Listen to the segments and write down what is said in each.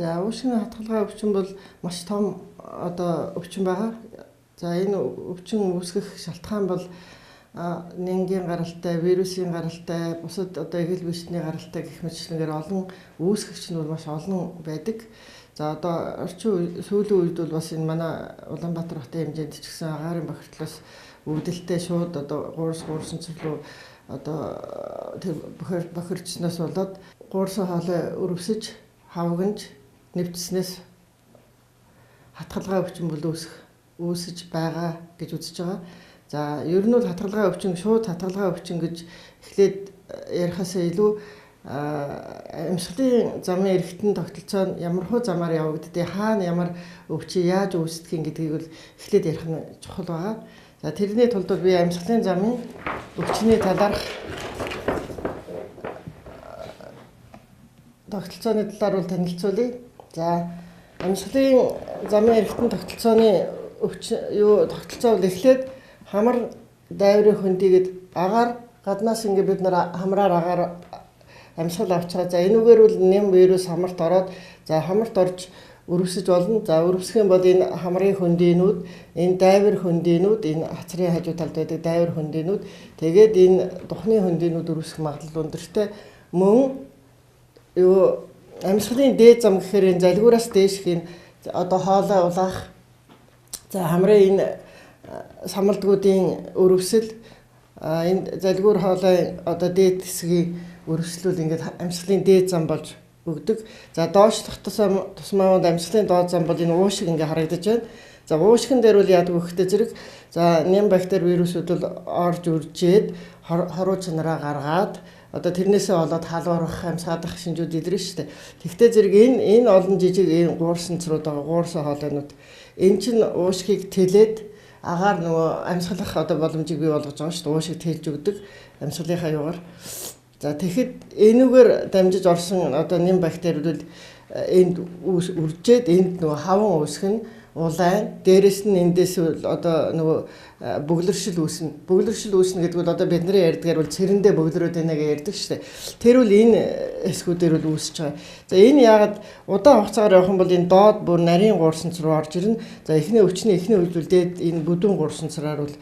За уушгины хатгалгаа өвчин бол маш том өвчин байгаа. За энэ өвчин үүсгэх шалтгаан бол нэнгийн гаралтай, вирусын гаралтай, бусад эгэл бичний гаралтай гэх мэтчлэнгээр олон үүсгэгч нь бол маш олон байдаг. За орчин сүүлийн үед бол бас энэ манай Улаанбаатар хотын хэмжээнд ч гэсэн агаарын бохирдлоос өвдөлттэй шууд гуурсан цэглүү тэр бохирчноос болоод гуурсан хоолой өрөвсөж, хавганж, нэвтснээс хатгалгаа өвчин бол үүсэж байгаа гэж үзэж байгаа. За ер нь бол хатгалгаа өвчин, шууд хатгалгаа өвчин гэж эхлээд ярихаас илүү амьсгалын замын эргэтэн тогтолцоо нь ямар хөө замаар явагддгийг, хаана ямар өвчин яаж үүсдгийг гэдгийг бол эхлээд ярих нь чухал байгаа. За тэрний тулд би амьсгалын замын өвчний талаарх тогтолцооны талаар бол танилцуулъя. За амьсгалын замын эргэтэн тогтолцооны тогтолцоо бол эхлээд хамар дайврын хөндийгээд агаар гаднаас ингээд бид нар хамраар агаар амьсгал авч байгаа. За энүүгээр бол нэм вирус хамарт ороод хамарт орж өрөвсөж болно. За өрөвсөх юм бол энэ хамрын хөндийнүүд, энэ дайвар хөндийнүүд, энэ хацрын хажуу талд байдаг дайвар хөндийнүүд, тэгээд энэ духны хөндийнүүд өрөвсөх магадлал өндөртэй. Мөн амьсгалын дээд зам гэхээр энэ залгуураас дээшх энэ хоолой улаах, за хамрын энэ самалдгуудын өрөвсөл, энэ залгуур хоолой дээд хэсгийн өрөвслүүл ингээд амьсгалын дээд зам болж өгдөг. За доошлох тусмаа амьсгалын доод зам бол энэ уушиг ингээд харагдаж байна. За уушигн дээр бол яадаг вэ гэхдээ зэрэг нэм бактери вирусууд бол орж үржээд хоруу чанараа гаргаад тэрнээсээ болоод халуурах, амьсгаадах шинжүүд илэрнэ шүү дээ. Тэгвэл зэрэг энэ олон жижиг энэ гуурсан црууд байгаа, гуурсан хоолойнууд энэ чинь уушгийг тэлээд агаар нөгөө амьсгалах боломжийг бий болгож байгаа шүү дээ. Уушиг тэлж өгдөг амьсгалынхаа югаар. За тэгэхэд энүүгээр дамжиж орсон нэм бактериуд бол энд үржээд энд нөгөө хаван үүсгэн улайн, дээрэс нь эндээс нөгөө бөглөршил үүснэ. Бөглөршил үүснэ гэдэг бол бидний ярьдгаар бол цэрэндээ бөглөрөөд байна гэж ярьдаг шүү дээ. Тэр бол энэ хэсгүүдээр бол үүсэж байгаа. За энэ яагаад удаан хугацаагаар явах юм бол энэ доод бүр нарийн гуурсанц руу орж ирнэ. За эхний өвчний эхний үед бол дээд энэ бүдүүн гуурсанцраар бол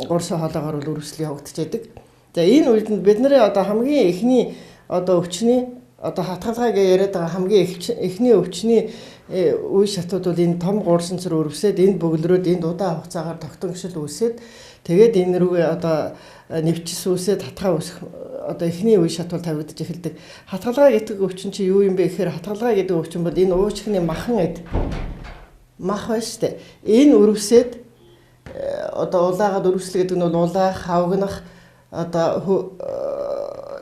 гуурсан хоолойгоор бол өрөвсөл явагдчихэдэг. За энэ үед бидний хамгийн эхний өвчний хатгалгаа гэж яриад байгаа хамгийн эхний өвчний үе шатууд бол энэ том гуурсанц руу өрөвсөд энэ бөглөрөөд энд удаан хугацаагаар тогтмогшил үүсээд тэгээд энэ рүүгээ нэвчс үүсээд хатгаа үүсэх эхний үе шат бол тавигдаж эхэлдэг. Хатгалгаа гэдэг өвчин чи юу юм бэ гэхээр хатгалгаа гэдэг өвчин бол энэ уучхны махан мах байна шүү дээ. Энэ өрөвсөд улаагаад өрөвслө гэдэг нь бол улаах, хавгнах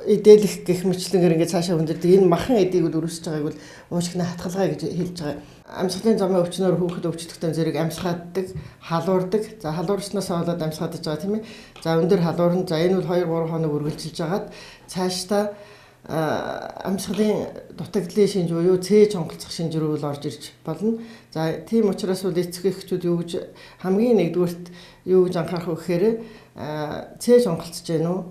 идэлэх гэх мэтлэнгээр ингээд цаашаа хүндэрдэг. Энэ махан эдийг бол өрөвсөж байгааг бол уушгины хатгалгаа гэж хэлж байгаа. Амьсгалын замын өвчнөөр хүүхэд өвчтөгтэй зэрэг амьсгааддаг, халуурдаг. За халуурснаас болоод амьсгаадаж байгаа тийм ээ. За өндөр халуурна. За энэ бол 2-3 хоног үргэлжилж байгаад цаашдаа амьсгалын дутагдлын шинж буюу цээж хонголцох шинж рүү орж ирж болно. За тийм учраас бол эцэгчүүд юу гэж хамгийн нэгдүгürt юу гэж анхаарах вэ гэхээр цээж хонголцож байна уу?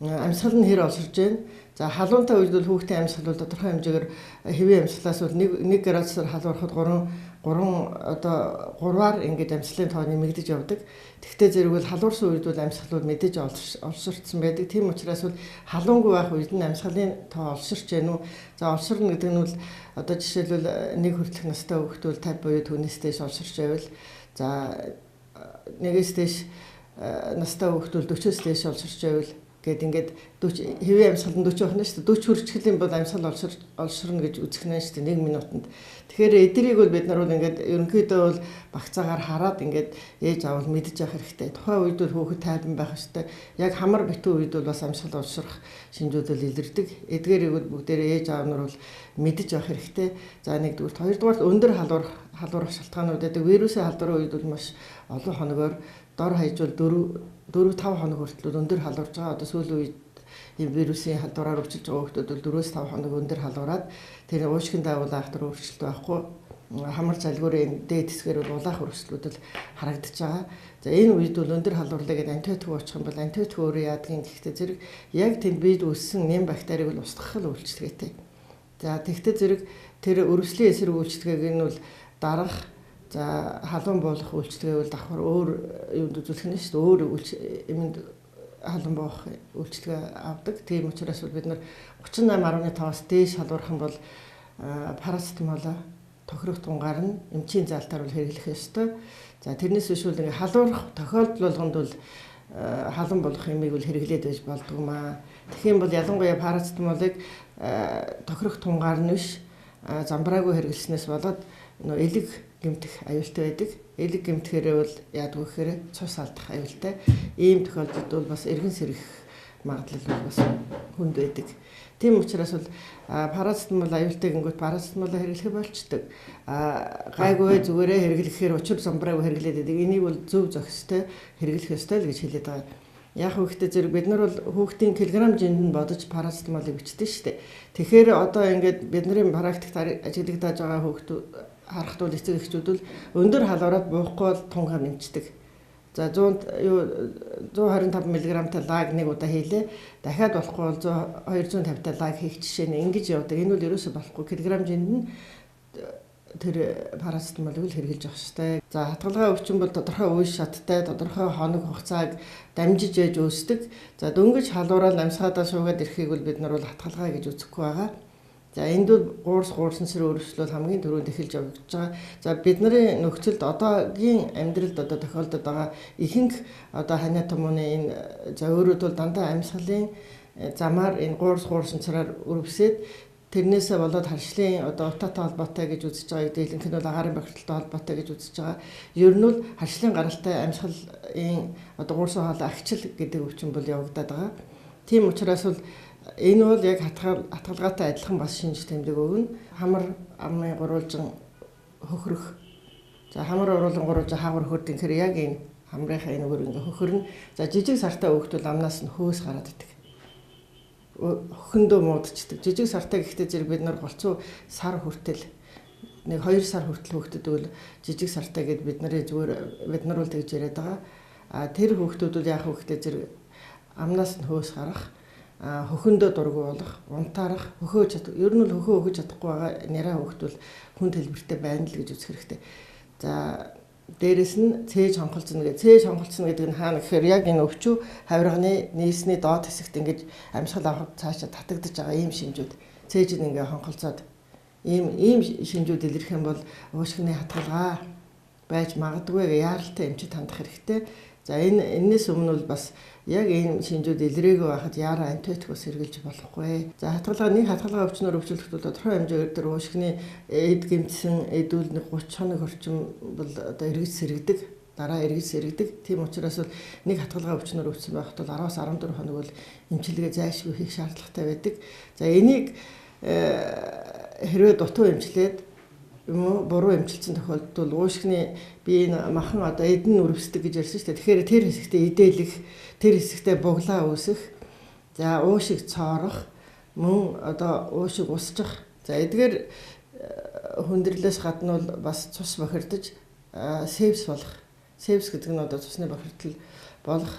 Амьсгал нь хэр олсорж байна. За халуунтай үед бол хүүхдийн амьсгал бол тодорхой хэмжээгээр хэвийн амьсгалаас бол 1 градусаар халуурахад 3-аар ингээд амьсгалын тоо нэмэгдэж явдаг. Тэгвэл зэрэг бол халуурсан үед бол амьсгал бол мэдээж олсорцсон байдаг. Тийм учраас бол халуунгүй байх үед нь амьсгалын тоо олсорч байна уу? За олсорно гэдэг нь бол жишээлбэл 1 хүртэлх настай хүүхэд бол 50 буюу түүнээс дээш олсорч байвал за 1-ээс дээш настай хүүхэд бол 40-с дээш олсорч байвал гэд ингээд хэвийн амьсгал нь 40 байна шүү дээ. 40 хүрчгэл юм бол амьсгал олсорно гэж үзэх нь шүү дээ 1 минутанд. Тэгэхээр эдрийг бол бид нар бол ингээд ерөнхийдөө бол багцаагаар хараад ингээд ээж аавал мэдэж явах хэрэгтэй. Тухайн үед бол хүүхэд тайван байх хэрэгтэй. Яг хамар битүү үед бол бас амьсгал олсрох шинжүүд бол илэрдэг. Эдгээрийг бол бүгдээрээ ээж аав нар бол мэдэж явах хэрэгтэй. За нэгдүгээр, хоёрдугаар өндөр халуурах шалтгаанууд байдаг. Вирусын халдварын үед бол маш олон хоногоор дор хаяжвал 4-5 хоног хүртэл өндөр халуурж байгаа. Сүүлийн үед энэ вирусын халдвараар өвчилж байгаа хүмүүс бол 4-5 хоног өндөр халуураад тэр уушгин дайвуулаа ахтар өөрчлөлт байхгүй. Хамар залгуурын дээд хэсгээр бол улаах өрсөлдүүд л харагдаж байгаа. За энэ үед бол өндөр халуурлаа гэдэг антибиотик уучих юм бол антибиотик өөрөө яадгийн гэхдээ зэрэг яг тэнд бид үүссэн нэм бактерийг бол устгах л үйлчлэгээтэй. За тэгтээ зэрэг тэр өрөвслийн эсрэг үйлчлэгээг нь бол дарах, за халуун буулгах үйлчлэгээ бол давхар өөр юунд үзүүлэх нь шүү дээ. Өөр эмэнд халуун буулгах үйлчлэгээ авдаг. Тийм учраас бид нар 38.5-аас дээш халуурхан бол парацетамол тохирох тунгаар нь эмчийн заалтаар бол хэрэглэх ёстой. За тэрнээс биш бол ингээ халуурах тохиолдол болгонд бол халуун болох эмийг бол хэрэглээд байж болдгоо маа. Тэгэх юм бол ялангуяа парацетамолыг тохирох тунгаар нь биш замбраагүй хэрэглэснээс болоод элэг гэмтэх аюултай байдаг. Элэг гэмтэхээрээ бол яадаг вэ гэхээр цус алдах аюултай. Ийм тохиолдолд бол бас эргэн сэрэх магадлал бол бас хүнд байдаг. Тийм учраас бол парацетамол аюултай гингүүт парацетамолоо хэрэглэх болчдөг. Гайгүй зүгээрээ хэрэглэхээр учир замбраагүй хэрэглээд байдаг. Энийг бол зөв зохистой хэрэглэх ёстой л гэж хэлээд байгаа. Яг хүүхдээ зэрэг бид нар бол хүүхдийн килограмм жинд нь бодож парацетамолыг бичдэг шүү дээ. Тэгэхээр одоо ингээд бидний практикт ажиглагдаж байгаа хүүхдүүд харахад бол эцэг эхчүүд бол өндөр халуураад буухгүй бол тунгаар нэмчдэг. За 125 мг-тай лаг нэг удаа хийлээ. Дахиад болохгүй бол 250-тай лаг хийх жишээ нь ингэж явдаг. Энэ бол ерөөсөө болохгүй. Килограмм жинд нь тэр парацетамолыг хэрэглэж явах ёстой. За хатгалгаа өвчин бол тодорхой үе шаттай, тодорхой хоног хугацааг дамжиж ээж үүсдэг. За дөнгөж халуураад амьсгаадаа шуугаад ирэхийг бол бид нар бол хатгалгаа гэж үзэхгүй байгаа. За энд бол гуурсан сэрэ өрөвчлөл хамгийн түрүүнд эхэлж явж байгаа. За бидний нөхцөлд одоогийн амьдралд одоо тохиолдод байгаа ихэнх одоо ханиа томооны энэ за өөрөд бол дандаа амьсгалын замаар энэ гуурсан цараар өрөвсөд тэрнээсээ болоод харшлын одоо утаатай холбоотой гэж үзэж байгаа. Дийлэнх нь бол агаарын бохирдолтой холбоотой гэж үзэж байгаа. Ер нь бол харшлын гаралтай амьсгалын одоо гуурсан хоол агчил гэдэг өвчин бол явагдаад байгаа. Тийм учраас бол энэ бол яг хатгалгаатай адилхан бас шинж тэмдэг өгнө. Хамар амын гурвалжин хөхрөх. За хамар уруулан гурвалжин хаагур хөхөрдөг. Тэгэхээр яг энэ хамрынхаа энэ өөр ингээ хөхөрнө. За жижиг сартай хүүхдүүд амнаас нь хөөс гараад идэг. Хөхөндөө муудчихдаг. Жижиг сартай гэхдээ зэрэг бид нар голцоо сар хүртэл нэг 2 сар хүртэл хүүхдүүд бол жижиг сартай гэд бид нар бол тэгж яриад байгаа. Тэр хүүхдүүд бол яг хүүхдээ зэрэг амнаас нь хөөс гарах, хөхөндөө дургу болох, унтаарах, ер нь бол хөхөө өгөж чадахгүй байгаа нэраа хүүхд бол хүн хэлбэртэй байна л гэж үзэх хэрэгтэй. За дээрэс нь цээж хонголцно гэдэг. Цээж хонголцно гэдэг нь хаана гэхээр яг энэ өвчүү хавирганы нийсний доод хэсэгт ингэж амьсгал авахд цаашаа татагдаж байгаа ийм шинжүүд. Цээж нь ингээ хонголцоод ийм шинжүүд илэрх юм бол уушгины хатгалгаа байж магадгүй яаралтай эмчид хандах хэрэгтэй. За энэс өмнө бол бас яг энэ шинжүүд илрээгүй байхад яараа антибиотик бас хэрэглэж болохгүй. За нэг хатгалгаа өвчнөр өвчлөлт бол тодорхой хэмжээгээр тэр уушгины эд гэмтсэн эдүүл нэг 30 хоног орчим бол одоо эргэж сэрэгдэг. Дараа эргэж сэрэгдэг. Тийм учраас бол нэг хатгалгаа өвчнөр өвчсөн байхад бол 10-аас 14 хоног бол эмчилгээ зайлшгүй хийх шаардлагатай байдаг. За энийг хэрвээ дутуу эмчлээд буруу эмчилсэн тохиолдолд уушгины би энэ махан одоо эдэн өрөвсдөг гэж ярьсан шүү дээ. Тэгэхээр тэр хэсэгтээ идэлэх, тэр хэсэгтээ буглаа үүсэх, за уушиг цоорох, мөн одоо уушиг усчих. За эдгээр хүндрэлээс гадна бол бас цус бохирдож сепс болох. Сепс гэдэг нь одоо цусны бохирдол болох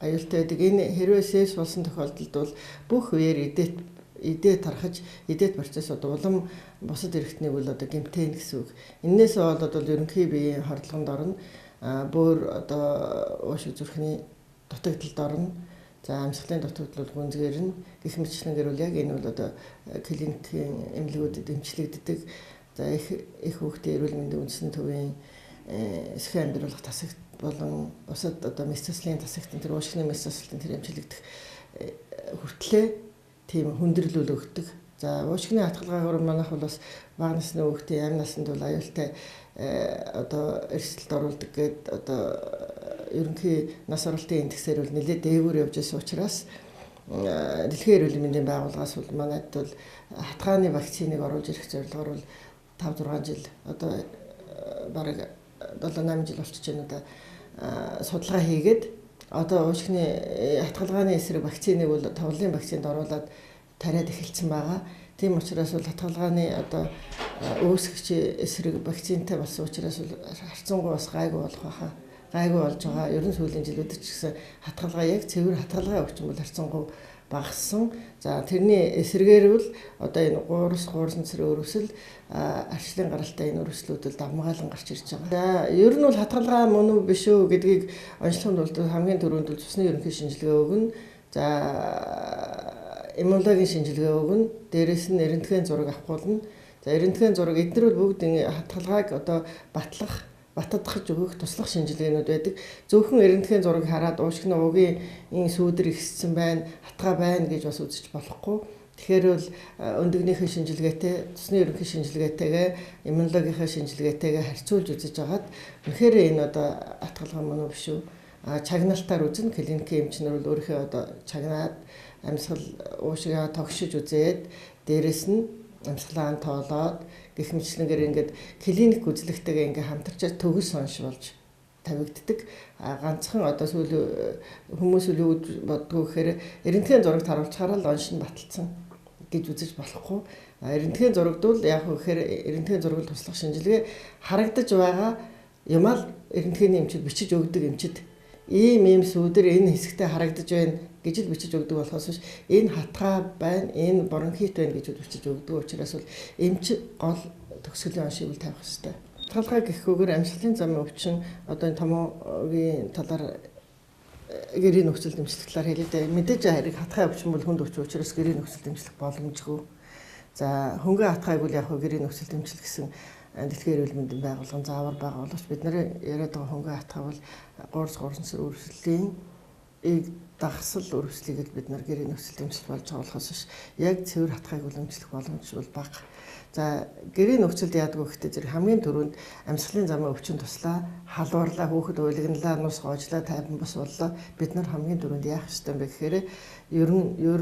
аюултай байдаг. Энэ хэрвээ сепс болсон тохиолдолд бол бүх үеэр идээ тархаж идээд процессууд улам бусад эрэгтнийг бол одоо гэмтэн гэсэн үг. Энээс болоод бол ерөнхий биеийн хордлогонд орно. Бөөр одоо уушиг зүрхний дутагдалд орно. За амьсгалын дутагдал бол гүнзгийрнэ. Гэх мэтчлэнгээр бол яг энэ бол одоо клиникийн эмнэлгүүдэд эмчлэгддэг. За их хүүхдийн эрүүл мэндийн үндэсний төвийн эсхэ амьдруулах тасагт болон бусад одоо месцэслийн тасагтын тэр уушгины месцэслийн тэр эмчилэгдэх хүртлээ тийм хүндрэл өгдөг. За уушгины хатгалгаагаар манайх бол бас бага насны хүүхдийн амь насанд бол аюултай одоо эрсдэлд оруулдаг гэдэг одоо ерөнхий нас оролтын индексээр бол нэлээд дээгүүр явж байсан учраас Дэлхийн эрүүл мэндийн байгууллагаас бол манайд бол хатгааны вакциныг оруулж ирэх зорилгоор бол 5-6 жил одоо бараг 7-8 жил болчихж байна одоо судалгаа хийгээд одоо уушгины хатгалгааны эсрэг вакциныг бол тоглолын вакцинд оруулаад тариад эхэлсэн байгаа. Тийм учраас бол хатгалгааны одоо үүсгэгч эсрэг вакцинтай болсон учраас бол харцангуй бас гайгүй болох байхаа. Гайгүй болж байгаа. Ер нь сүүлийн жилүүдэд ч гэсэн хатгалгаа яг цэвэр хатгалгаа өвчин бол харцангуй багассан. За тэрний эсрэгээр бол одоо энэ гуурсан цэрэг өрөвсөл арчлын гаралтай энэ өрөвслүүдэл давмгаалan гарч ирж байгаа. За ер нь бол хатгалгаа мөн үү биш үү гэдгийг онцлохын тулд хамгийн түрүүнд бол цусны ерөнхий шинжилгээ өгнө. За иммунологийн шинжилгээ өгнө. Дээрээс нь эрентген зураг авахгүйн. За эрентген зураг эдгээр бол бүгд ингэ хатгалгааг одоо баттадгахж өгөх туслах шинжилгээнүүд байдаг. Зөвхөн эрентген зураг хараад уушгины угийн энэ сүүдэр ихссэн байна, хатгаа байна гэж бас үзэж болохгүй. Тэгэхээр бол өндөгнийхээ шинжилгээтэй, цусны ерөнхий шинжилгээтэйгээ, иммунологийнхаа шинжилгээтэйгээ харьцуулж үзэж агаад үнэхээр энэ одоо хатгалгаа мөн үү биш үү? Чагналтаар үзэн клиникийн эмчнэр бол өөрийнхөө одоо чагнаад амьсгал уушгаа тогшиж үзээд дээрэс нь амьсгалаан тоолоод гэх мэтлэнгээр ингээд клиник үзлэгтэйгээ ингээд хамтарчаад төгс онш болж тавигддаг. Ганцхан одоо хүмүүс юу боддгоо гэхээр эрентген зурагт харуулчихаар л онш нь баталсан гэж үзэж болохгүй. Эрентген зурагд бол яг гэхээр эрентген зураг туслах шинжилгээ харагдаж байгаа юмаа эрентгений эмчид бичиж өгдөг эмчид ийм сүүдэр энэ хэсэгтээ харагдаж байна гэж л бичиж өгдөг болохоос биш энэ хатгаа байна, энэ бронхит байна гэж бичиж өгдөг учраас бол эмч гол төгсгөлийн оншийг л тавих хэрэгтэй. Хатгалгаа гэхгүйгээр амьсгалын замын өвчин одоо энэ томоогийн талаар гэрийн нөхцөл дэмжлэх талаар хэлээ дээ. Мэдээж хэрэг хатгай өвчин бол хүнд өвчин учраас гэрийн нөхцөл дэмжлэх боломжгүй. За хөнгөн хатгайг бол яг гэрийн нөхцөл дэмжлэх гэсэн Дэлхийн эрүүл мэндийн байгууллагын заавар байгаа боловч бид нар яриад байгаа хөнгөн хатгаа бол гуурсан цэрэг өрөвслийн дагсал өрөвслийг л бид нар гэрийн нөхцөл дэмжлэл болж байгаа болохоос биш яг цэвэр хатгааг үлэмжлэх боломж бол бага. За гэрийн нөхцөлд яадаг вэ гэхдээ зэрэг хамгийн түрүүнд амьсгалын замын өвчин туслаа, халуурлаа, хүүхэд уйлгналаа, нус гоожлаа, тайван бус боллоо. Бид нар хамгийн түрүүнд яах ёстой юм бэ гэхээр ер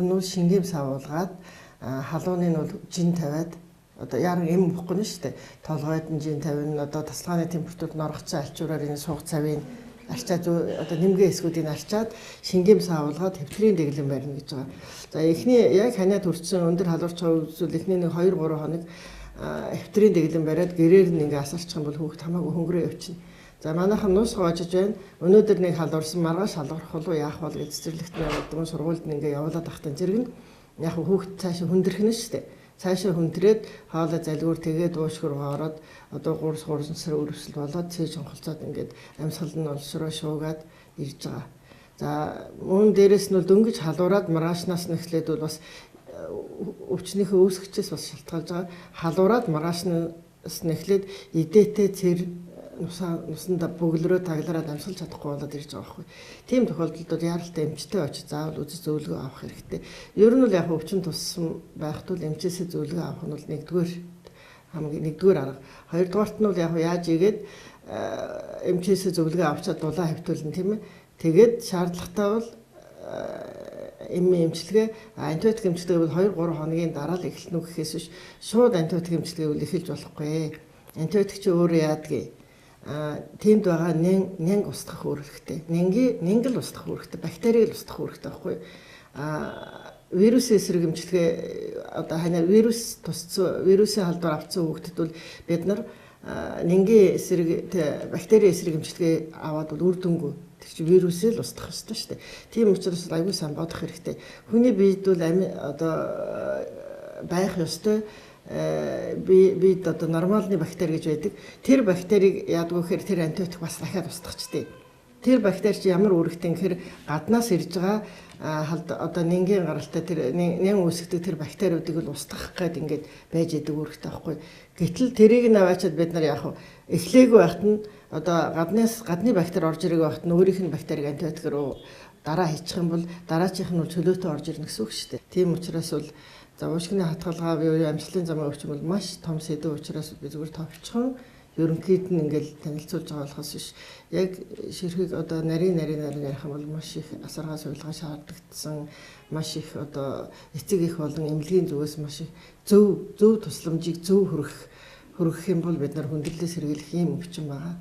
нь шингэм савуулгаад халууны нь бол жин тавиад одоо яран эм бохгүй нь шүү дээ. Толгойд нь жин тавина, одоо тасалгааны температурд норгоцсон альчуураар энэ суух цавын арчаад одоо нэмгээ хэсгүүдийг арчаад шингэм савуулгаад хэвтрийн дэглэм барина гэж байгаа. За эхний яг ханиад хүрсэн өндөр халуурч байгаа үзвэл эхний 1-2-3 хоног хэвтрийн дэглэм бариад гэрээр нь ингээ асарчих юм бол хүүхэд хамаагүй хөнгөрөө явчихна. За манайхан нус гоожж байна. Өнөөдөр нэг халуурсан маргааш халуурах болов яах вэ гэж цэцэрлэгт яваад сургуульд нь ингээ явуулаад ахтан зэрэг нь яг хүүхэд цаашаа хүндрэх нь шүү дээ. Цаашаа хүндрээд хоолой залгуур тэгээд уушгир хоороод одоо гуурсан цэрэг өрөвсөл болоод цээж онголцоод ингээд амьсгал нь олшроо шуугаад ирж байгаа. За мөн дээрэс нь бол дөнгөж халуураад маргаашнаас нь эхлээд бол бас өвчнийхөө үүсгчээс бас шалтгаалж байгаа. Халуураад маргаашнаас нь эхлээд идээтэй цэр нусанда бөглөрөө таглараад амьсгалж чадахгүй болоод ирж байгаа байхгүй. Тийм тохиолдолд бол яаралтай эмчтэй очиж заавал үзэж зөвлөгөө авах хэрэгтэй. Ер нь бол яг өвчин туссан байхад бол эмчээсээ зөвлөгөө авах нь бол нэгдүгээр арга. Хоёрдугаарт нь бол яг яаж игээд эмчээсээ зөвлөгөө авчаад дулаан хавтуулна тийм ээ. Тэгээд шаардлагатай бол эмчилгээ антибиотик эмчилгээ бол 2-3 хоногийн дараа л эхэлнэ гэхээс биш шууд антибиотик эмчилгээ бол эхэлж болохгүй. Антибиотик чи өөрөө яадгийг тиймд байгаа нянг устгах үүрэгтэй. Нянг л устгах үүрэгтэй, бактерийг л устгах үүрэгтэй байхгүй. Вирусын эсрэг эмчилгээ одоо ханаа вирусын халдвар авсан хүүхдэд бол бид нар нянгийн эсрэг бактерийн эсрэг эмчилгээ аваад бол үр дүнгүй. Тэр чинь вирусыг л устгах ёстой шүү дээ. Тийм учраас аюул сан бодох хэрэгтэй. Хүний биед бол одоо байх ёстой бид одоо нормалны бактери гэж байдаг. Тэр бактерийг яадаг вэ гэхээр тэр антибиотик бас дахиад устгахчтэй. Тэр бактери чи ямар үүрэгтэй гэхээр гаднаас ирж байгаа одоо нингийн гаралтай тэр нян үүсгдэг тэр бактериудыг л устгах гээд ингээд байж идэг үүрэгтэй байхгүй. Гэтэл тэрийг наваачаад бид нар яах вэ? Эхлээгүй байхад нь одоо гадны бактери орж ирэх байхад нь өөрийнх нь бактерийг антибиотикээр дараа хийчих юм бол дараачих нь бол чөлөөтэй орж ирнэ гэсэн үг шүү дээ. Тийм учраас бол за уушгины хатгалгаа буюу амьсгалын замын өвчин бол маш том сэдв учраас би зүгээр товчхон ерөнхийд нь ингээл танилцуулж байгаа болохоос биш яг ширхэг одоо нарийн ярих юм бол маш их асаргаа сувилгаа шаардлагдсан маш их одоо эцэг их болон эмнэлгийн зүгээс маш их зөв тусламжийг зөв хөрөх юм бол бид нар хүндрэлээс сэргийлэх юм өвчин байгаа.